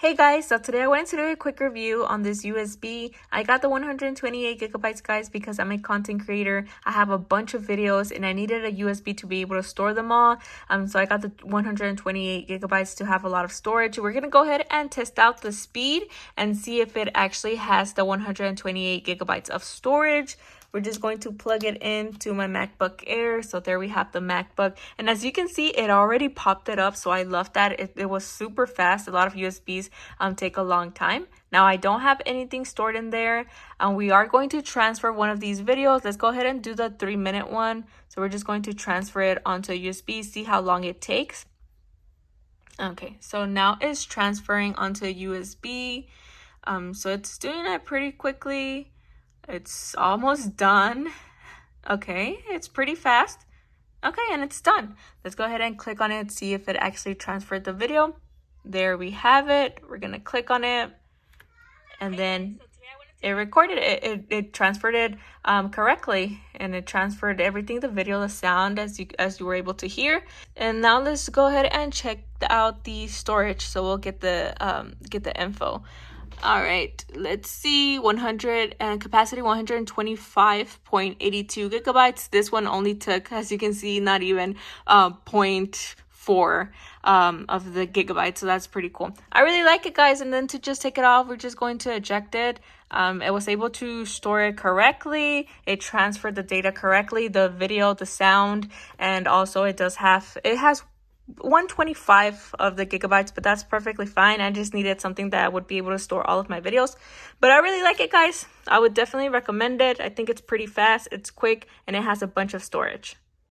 Hey guys, so today I wanted to do a quick review on this USB. I got the 128 gigabytes guys because I'm a content creator. I have a bunch of videos and I needed a USB to be able to store them all. So I got the 128 gigabytes to have a lot of storage. We're gonna go ahead and test out the speed and see if it actually has the 128 gigabytes of storage. We're just going to plug it into my MacBook Air. So there we have the MacBook. And as you can see, it already popped it up. So I love that. It was super fast. A lot of USBs take a long time. Now I don't have anything stored in there. We are going to transfer one of these videos. Let's go ahead and do the 3-minute one. So we're just going to transfer it onto a USB, see how long it takes. Okay, so now it's transferring onto a USB. So it's doing it pretty quickly. It's almost done. Okay, it's pretty fast. Okay, and it's done. Let's go ahead and click on it, see if it actually transferred the video. There we have it. We're gonna click on it, and then it recorded it. It transferred it correctly, and it transferred everything, the video, the sound, as you were able to hear. And now let's go ahead and check out the storage. So we'll get the info. All right, let's see. 100 and capacity 125.82 gigabytes. This one only took, as you can see, not even 0.4 of the gigabytes, so that's pretty cool. I really like it, guys. And then to just take it off, we're just going to eject it. It was able to store it correctly. It transferred the data correctly, the video, the sound, and also it has 125 of the gigabytes, but that's perfectly fine. I just needed something that would be able to store all of my videos. But I really like it, guys. I would definitely recommend it. I think it's pretty fast, it's quick, and it has a bunch of storage.